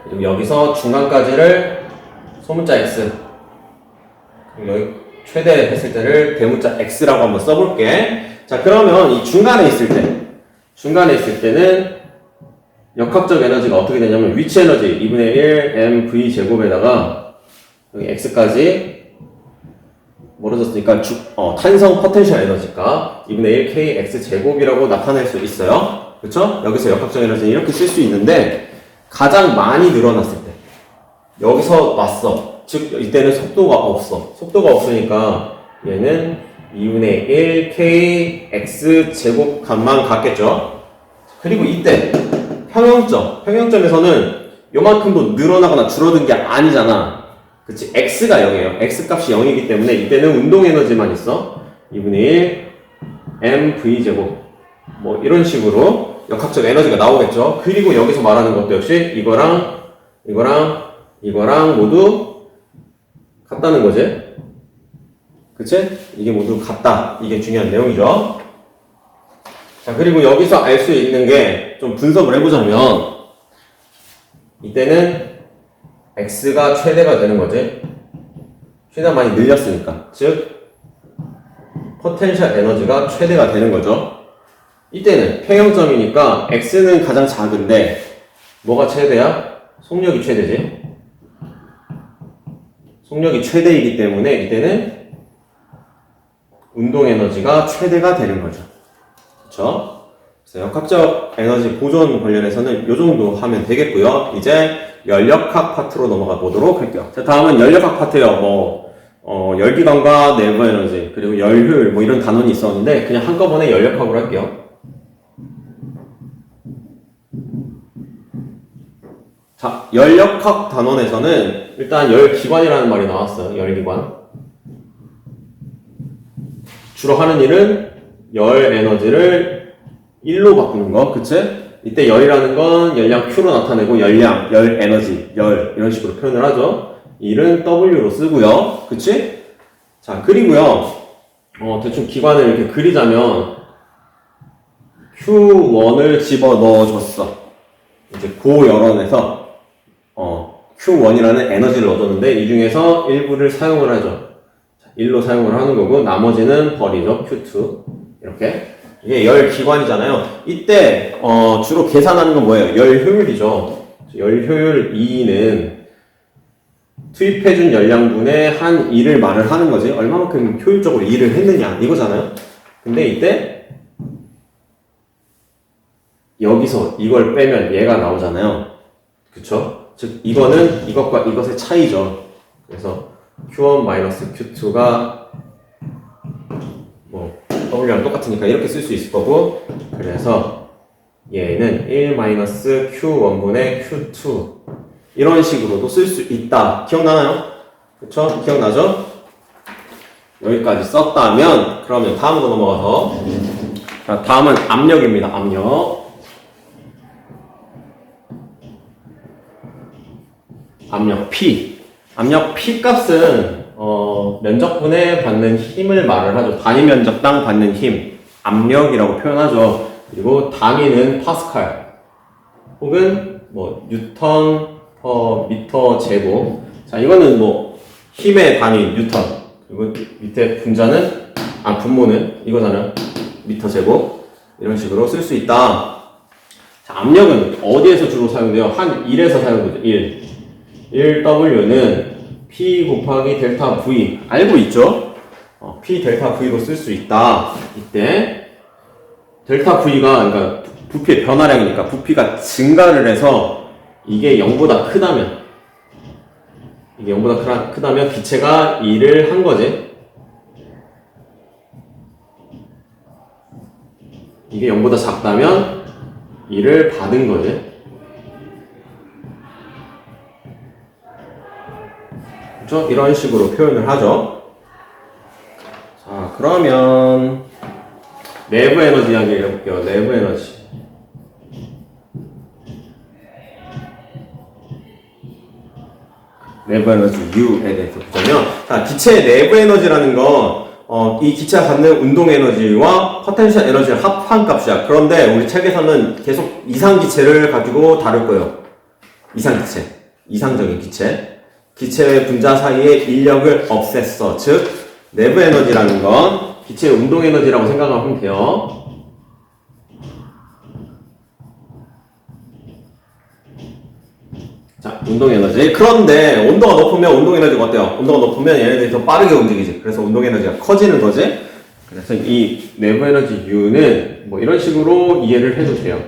그리고 여기서 중간까지를 소문자 x. 그리고 여기 최대 했을 때를 대문자 x라고 한번 써볼게. 자, 그러면 이 중간에 있을 때는 역학적 에너지가 어떻게 되냐면 위치 에너지 2분의 1 mv 제곱에다가 여기 x까지 멀어졌으니까 탄성 포텐셜 에너지가 2분의 1 kx 제곱이라고 나타낼 수 있어요. 그렇죠? 여기서 역학적 에너지는 이렇게 쓸 수 있는데 가장 많이 늘어났을 때 여기서 왔어. 즉 이때는 속도가 없어. 속도가 없으니까 얘는 2분의 1 kx 제곱 값만 같겠죠. 그리고 이때 평형점에서는 요만큼도 늘어나거나 줄어든 게 아니잖아. 그치? x가 0이에요. x 값이 0이기 때문에 이때는 운동 에너지만 있어. 2분의 1 mv 제곱 뭐 이런 식으로 역학적 에너지가 나오겠죠. 그리고 여기서 말하는 것도 역시 이거랑 모두 같다는 거지. 그치? 이게 모두 같다. 이게 중요한 내용이죠. 자, 그리고 여기서 알 수 있는 게 좀 분석을 해보자면 이때는 x가 최대가 되는 거지. 최대한 많이 늘렸으니까. 즉 포텐셜 에너지가 최대가 되는 거죠. 이때는 평형점이니까 x는 가장 작은데 뭐가 최대야? 속력이 최대지. 속력이 최대이기 때문에 이때는 운동 에너지가 최대가 되는 거죠. 그쵸? 그래서 역학적 에너지 보존 관련해서는 이 정도 하면 되겠고요. 이제 연력학 파트로 넘어가 보도록 할게요. 자, 다음은 연력학 파트예요. 열기관과 내부 에너지, 그리고 열효율, 이런 단원이 있었는데, 그냥 한꺼번에 연력학으로 할게요. 자, 연력학 단원에서는 일단 열기관이라는 말이 나왔어요. 열기관. 주로 하는 일은 열 에너지를 1로 바꾸는 거, 그치? 이때 열이라는 건 열량 Q로 나타내고 열량, 열 에너지, 열 이런 식으로 표현을 하죠. 일은 W로 쓰고요. 그치? 자, 그리고요. 대충 기관을 이렇게 그리자면 Q1을 집어 넣어줬어. 이제 고열원에서 Q1이라는 에너지를 얻었는데 이 중에서 일부를 사용을 하죠. 1로 사용을 하는 거고 나머지는 버리죠. Q2 이렇게. 이게 열 기관이잖아요. 이때 주로 계산하는 건 뭐예요? 열 효율이죠. 열 효율 2는 투입해준 열량분의 한 일을 말을 하는 거지. 얼마만큼 효율적으로 일을 했느냐 이거잖아요. 근데 이때 여기서 이걸 빼면 얘가 나오잖아요. 그쵸? 즉 이거는 이것과 이것의 차이죠. 그래서 Q1-Q2가 W랑 똑같으니까 이렇게 쓸 수 있을 거고, 그래서 얘는 1-Q1분의 Q2 이런 식으로도 쓸 수 있다. 기억나나요? 그쵸? 기억나죠? 여기까지 썼다면 그러면 다음으로 넘어가서, 자, 다음은 압력입니다. 압력 P. 압력 P 값은 면적분에 받는 힘을 말을 하죠. 단위 면적당 받는 힘, 압력이라고 표현하죠. 그리고 단위는 파스칼 혹은 뉴턴 퍼 미터 제곱. 자, 이거는 힘의 단위 뉴턴. 그리고 밑에 분모는 이거잖아요. 미터 제곱. 이런 식으로 쓸 수 있다. 자, 압력은 어디에서 주로 사용돼요? 한 1에서 사용되죠. 1W는 P 곱하기 델타 V 알고 있죠? P 델타 V로 쓸 수 있다. 이때 델타 V가 그러니까 부피의 변화량이니까 부피가 증가를 해서 이게 0보다 크다면 기체가 일을 한 거지. 이게 0보다 작다면 일을 받은 거지. 그렇죠? 이런 식으로 표현을 하죠. 자, 그러면 내부 에너지 이야기 해볼게요. 내부 에너지. 내부 에너지 U에 대해서 보자면, 자, 기체의 내부 에너지라는 건 이 기체가 갖는 운동 에너지와 포텐셜 에너지를 합한 값이야. 그런데 우리 책에서는 계속 이상 기체를 가지고 다룰 거예요. 이상 기체, 이상적인 기체. 기체의 분자 사이의 인력을 없앴어. 즉, 내부 에너지라는 건 기체의 운동 에너지라고 생각하면 돼요. 자, 운동 에너지. 그런데 온도가 높으면 운동 에너지가 어때요? 온도가 높으면 얘네들이 더 빠르게 움직이지. 그래서 운동 에너지가 커지는 거지. 그래서 이 내부 에너지 U는 이런 식으로 이해를 해도 돼요.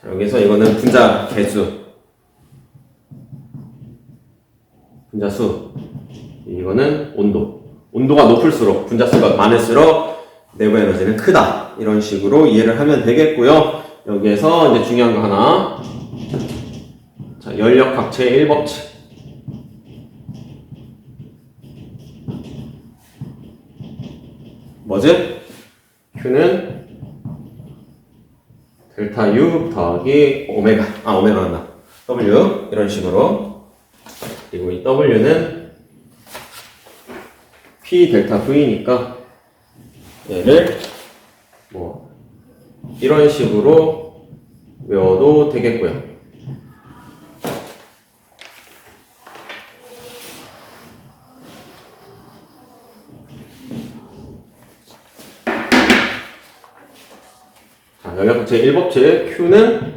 자, 여기서 이거는 분자 개수. 분자수. 이거는 온도. 온도가 높을수록, 분자수가 많을수록 내부 에너지는 크다. 이런 식으로 이해를 하면 되겠고요. 여기에서 이제 중요한 거 하나. 자, 연력학체 1법칙. 뭐지? Q는 델타 U 더하기 오메가란다. W. 이런 식으로. 그리고 이 W는 P 델타 V니까 얘를 이런 식으로 외워도 되겠고요. 자, 연력학체 1법칙 Q는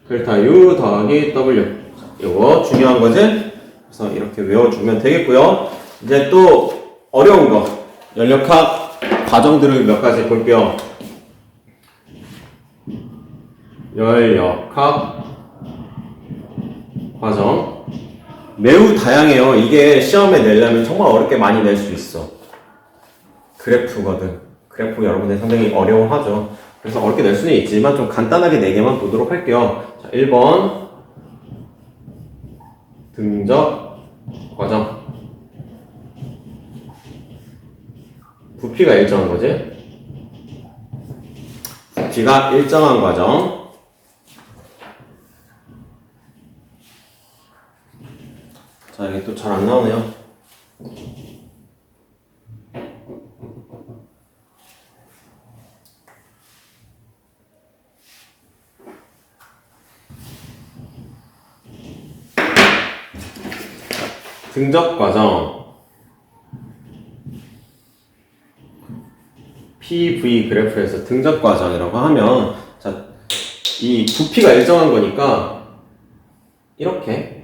델타 U 더하기 W. 이거 중요한 거지? 그래서 이렇게 외워주면 되겠고요. 이제 또 어려운 거. 연력학 과정들을 몇 가지 볼게요. 연력학 과정. 매우 다양해요. 이게 시험에 내려면 정말 어렵게 많이 낼 수 있어. 그래프거든. 그래프 여러분들 상당히 어려워하죠. 그래서 어렵게 낼 수는 있지만 좀 간단하게 4개만 보도록 할게요. 자, 1번 등적 과정. 부피가 일정한 거지? 부피가 일정한 과정. 자, 이게 또 잘 안 나오네요. 등적 과정. PV 그래프에서 등적 과정이라고 하면, 자, 이 부피가 일정한 거니까 이렇게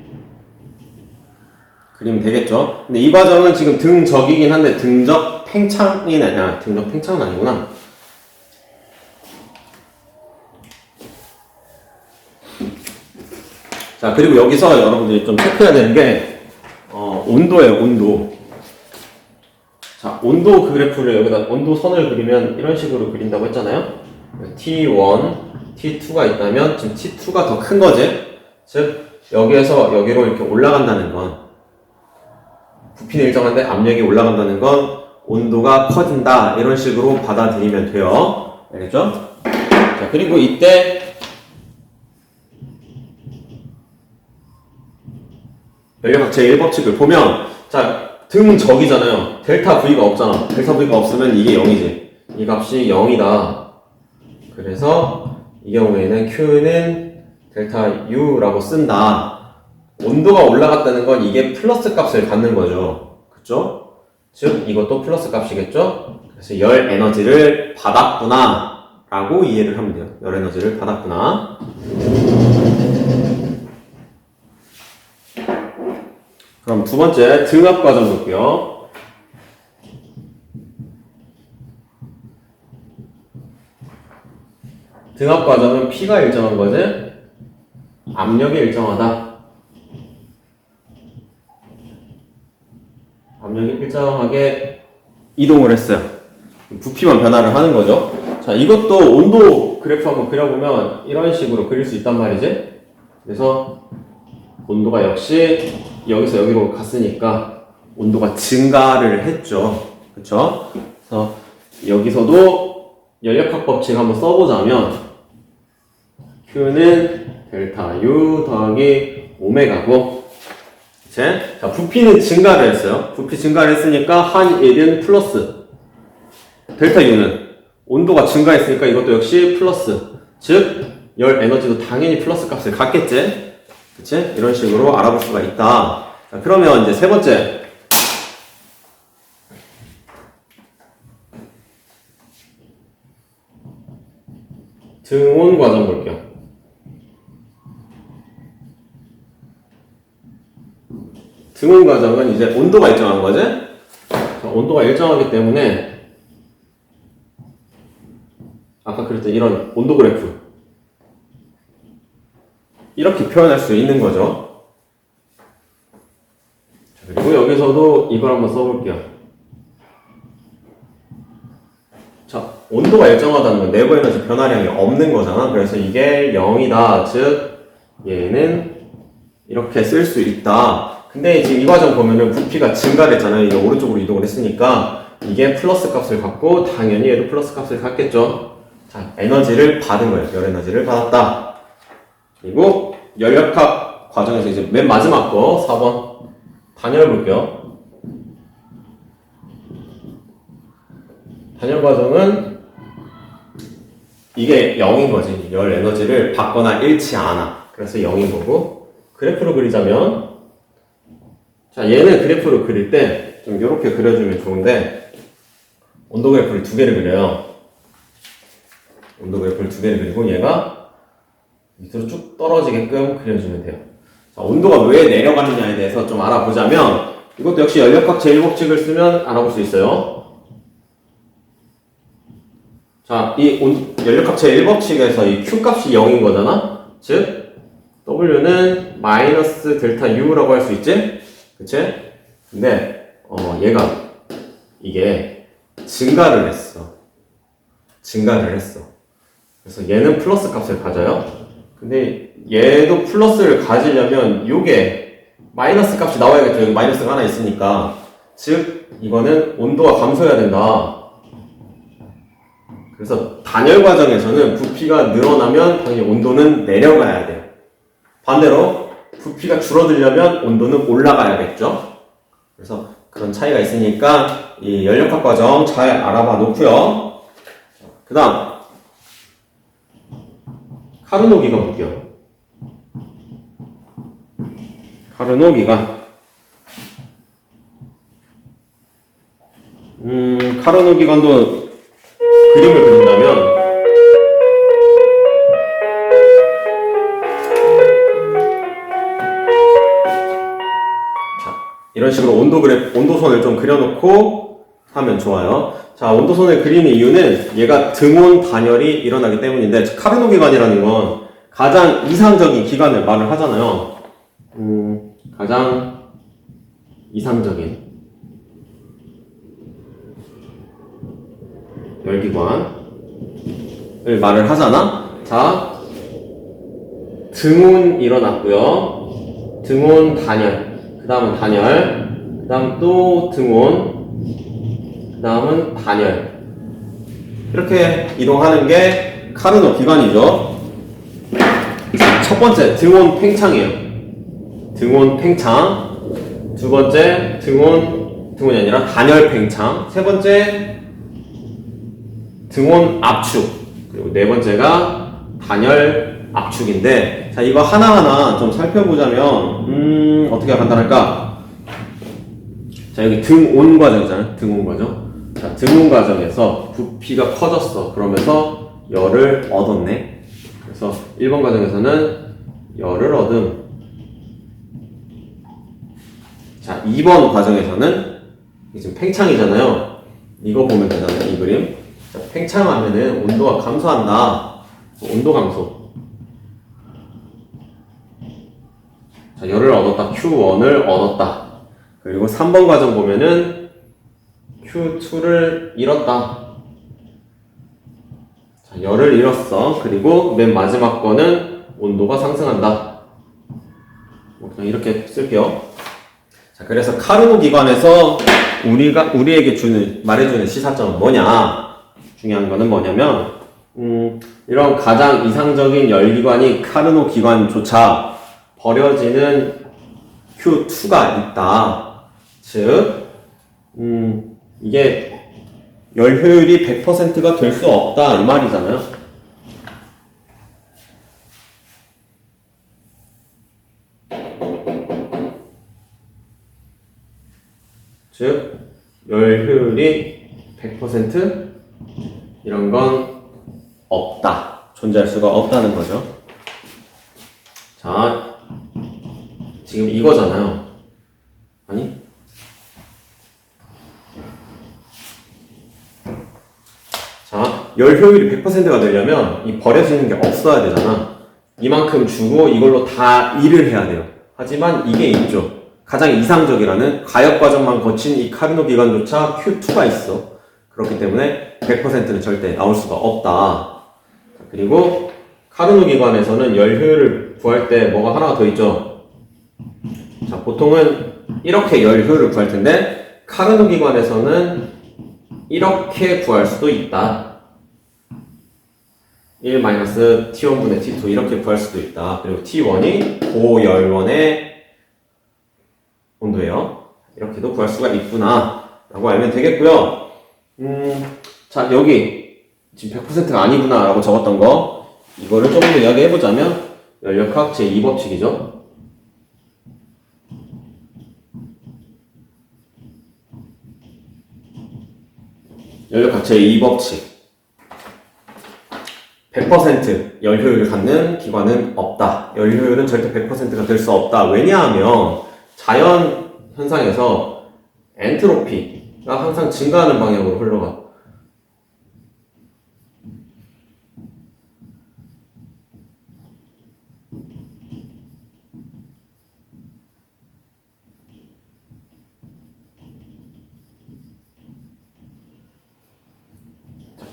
그리면 되겠죠. 근데 이 과정은 지금 등적이긴 한데 등적 팽창이 아니라 등적 팽창은 아니구나. 자, 그리고 여기서 여러분들이 좀 체크해야 되는 게 온도예요. 온도. 자, 온도 그 그래프를 여기다 온도 선을 그리면 이런 식으로 그린다고 했잖아요. T1, T2가 있다면 지금 T2가 더 큰 거지. 즉 여기에서 여기로 이렇게 올라간다는 건 부피는 일정한데 압력이 올라간다는 건 온도가 커진다. 이런 식으로 받아들이면 돼요. 알겠죠? 자, 그리고 이때 연력학 제1법칙을 보면, 자, 등적이잖아요. 델타 V가 없잖아. 델타 V가 없으면 이게 0이지. 이 값이 0이다. 그래서 이 경우에는 Q는 델타 U라고 쓴다. 온도가 올라갔다는 건 이게 플러스 값을 갖는 거죠. 그쵸? 즉 이것도 플러스 값이겠죠? 그래서 열 에너지를 받았구나 라고 이해를 하면 돼요. 열 에너지를 받았구나. 그럼 두 번째 등압 과정 볼게요. 등압 과정은 P가 일정한 거지? 압력이 일정하다. 압력이 일정하게 이동을 했어요. 부피만 변화를 하는 거죠. 자, 이것도 온도 그래프 한번 그려보면 이런 식으로 그릴 수 있단 말이지. 그래서 온도가 역시 여기서 여기로 갔으니까 온도가 증가를 했죠. 그쵸? 그래서 여기서도 연력학 법칙 한번 써보자면 Q는 델타 U 더하기 오메가고, 그치? 자, 부피는 증가를 했어요. 부피 증가를 했으니까 한 1은 플러스. 델타 U는 온도가 증가했으니까 이것도 역시 플러스. 즉, 열 에너지도 당연히 플러스 값을 갖겠지? 그치? 이런 식으로 알아볼 수가 있다. 자, 그러면 이제 세 번째. 등온 과정 볼게요. 등온 과정은 이제 온도가 일정한 거지? 자, 온도가 일정하기 때문에 아까 그랬던 이런 온도 그래프 이렇게 표현할 수 있는 거죠. 자, 그리고 여기서도 이걸 한번 써볼게요. 자, 온도가 일정하다는 건 내부 에너지 변화량이 없는 거잖아. 그래서 이게 0이다. 즉 얘는 이렇게 쓸 수 있다. 근데 지금 이 과정 보면은 부피가 증가했잖아요. 이게 오른쪽으로 이동을 했으니까 이게 플러스 값을 갖고 당연히 얘도 플러스 값을 갖겠죠. 자, 에너지를 받은 거예요. 열 에너지를 받았다. 그리고 연력학 과정에서 이제 맨 마지막 거 4번 단열 볼게요. 단열 과정은 이게 0인 거지. 열 에너지를 받거나 잃지 않아. 그래서 0인 거고, 그래프로 그리자면, 자, 얘는 그래프로 그릴 때 좀 이렇게 그려주면 좋은데, 온도 그래프를 두 개를 그려요. 온도 그래프를 두 개를 그리고 얘가 밑으로 쭉 떨어지게끔 그려주면 돼요. 자, 온도가 왜 내려가느냐에 대해서 좀 알아보자면, 이것도 역시 연력학 제1법칙을 쓰면 알아볼 수 있어요. 자, 이 연력학 제1법칙에서 이 Q값이 0인 거잖아? 즉, W는 마이너스 델타 U라고 할 수 있지? 그치? 근데, 얘가, 이게, 증가를 했어. 그래서 얘는 플러스 값을 가져요. 근데 얘도 플러스를 가지려면 요게 마이너스 값이 나와야겠죠. 여기 마이너스가 하나 있으니까. 즉, 이거는 온도가 감소해야 된다. 그래서 단열 과정에서는 부피가 늘어나면 당연히 온도는 내려가야 돼요. 반대로 부피가 줄어들려면 온도는 올라가야겠죠. 그래서 그런 차이가 있으니까 이 연력학 과정 잘 알아봐 놓고요. 그 다음 카르노 기관 볼게요. 카르노 기관. 카르노 기관도 그림을 그린다면 자, 이런 식으로 온도선을 좀 그려놓고 하면 좋아요. 자, 온도선을 그리는 이유는 얘가 등온 단열이 일어나기 때문인데 카르노 기관이라는 건 가장 이상적인 기관을 말을 하잖아요. 가장 이상적인 열기관을 말을 하잖아. 자, 등온 일어났고요. 등온 단열. 그 다음은 단열. 그 다음 또 등온. 그 다음은 단열. 이렇게 이동하는 게 카르노 기관이죠. 첫 번째, 등온 팽창이에요. 등온 팽창. 두 번째, 등온이 아니라 단열 팽창. 세 번째, 등온 압축. 그리고 네 번째가 단열 압축인데, 자, 이거 하나하나 좀 살펴보자면, 어떻게 간단할까? 자, 여기 등온 과정이잖아요. 등온 과정. 자, 등온 과정에서 부피가 커졌어. 그러면서 열을 얻었네. 그래서 1번 과정에서는 열을 얻음. 자, 2번 과정에서는 지금 팽창이잖아요. 이거 보면 되잖아요. 이 그림. 자, 팽창하면은 온도가 감소한다. 온도 감소. 자, 열을 얻었다. Q1을 얻었다. 그리고 3번 과정 보면은 Q2를 잃었다. 자, 열을 잃었어. 그리고 맨 마지막 거는 온도가 상승한다. 그냥 이렇게 쓸게요. 자, 그래서 카르노 기관에서 우리에게 말해주는 시사점은 뭐냐? 중요한 거는 뭐냐면, 이런 가장 이상적인 열기관이 카르노 기관조차 버려지는 Q2가 있다. 즉, 이게 열 효율이 100%가 될 수 없다. 이 말이잖아요. 즉, 열 효율이 100% 이런 건 없다. 존재할 수가 없다는 거죠. 자, 지금 이거잖아요. 아니? 자, 열 효율이 100%가 되려면 이 버려지는 게 없어야 되잖아. 이만큼 주고 이걸로 다 일을 해야 돼요. 하지만 이게 있죠. 가장 이상적이라는 가역 과정만 거친 이 카르노 기관조차 Q2가 있어. 그렇기 때문에 100%는 절대 나올 수가 없다. 그리고 카르노 기관에서는 열 효율을 구할 때 뭐가 하나가 더 있죠. 자, 보통은 이렇게 열 효율을 구할 텐데 카르노 기관에서는 이렇게 구할 수도 있다. 1-T1분의 T2 이렇게 구할 수도 있다. 그리고 T1이 고열원의 온도예요. 이렇게도 구할 수가 있구나 라고 알면 되겠고요. 자, 여기 지금 100%가 아니구나 라고 적었던 거, 이거를 조금 더 이야기해보자면 연력학 제2법칙이죠. 연력학 제2법칙. 100% 열효율을 갖는 기관은 없다. 열효율은 절대 100%가 될 수 없다. 왜냐하면 자연 현상에서 엔트로피가 항상 증가하는 방향으로 흘러가.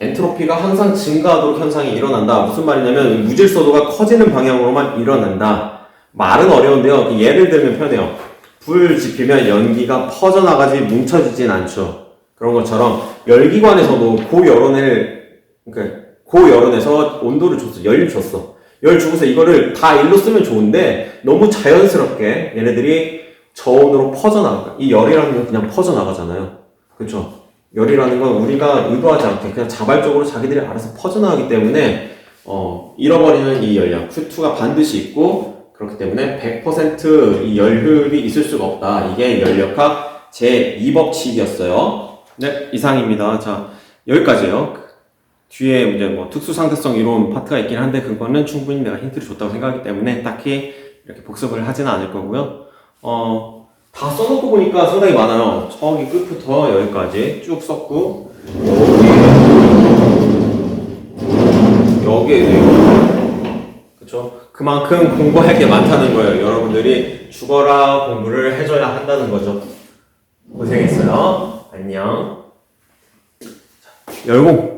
엔트로피가 항상 증가하도록 현상이 일어난다. 무슨 말이냐면 무질서도가 커지는 방향으로만 일어난다. 말은 어려운데요. 예를 들면 편해요. 불 지피면 연기가 퍼져나가지 뭉쳐지진 않죠. 그런 것처럼 열기관에서도 고열원에서 온도를 줬어. 열을 줬어. 열 주고서 이거를 다 일로 쓰면 좋은데 너무 자연스럽게 얘네들이 저온으로 퍼져나가. 이 열이라는 건 그냥 퍼져나가잖아요. 그렇죠? 열이라는 건 우리가 의도하지 않게 그냥 자발적으로 자기들이 알아서 퍼져나가기 때문에 잃어버리는 이 열량 Q2가 반드시 있고, 그렇기 때문에 100%이 열효율이 있을 수가 없다. 이게 열역학 제2법칙이었어요. 네, 이상입니다. 자, 여기까지예요. 뒤에 이제 뭐 특수상대성 이론 파트가 있긴 한데 그거는 충분히 내가 힌트를 줬다고 생각하기 때문에 딱히 이렇게 복습을 하지는 않을 거고요. 다 써놓고 보니까 상당히 많아요. 저기 끝부터 여기까지 쭉 썼고, 여기에 그쵸? 그만큼 공부할 게 많다는 거예요. 여러분들이 죽어라 공부를 해줘야 한다는 거죠. 고생했어요. 안녕. 열공.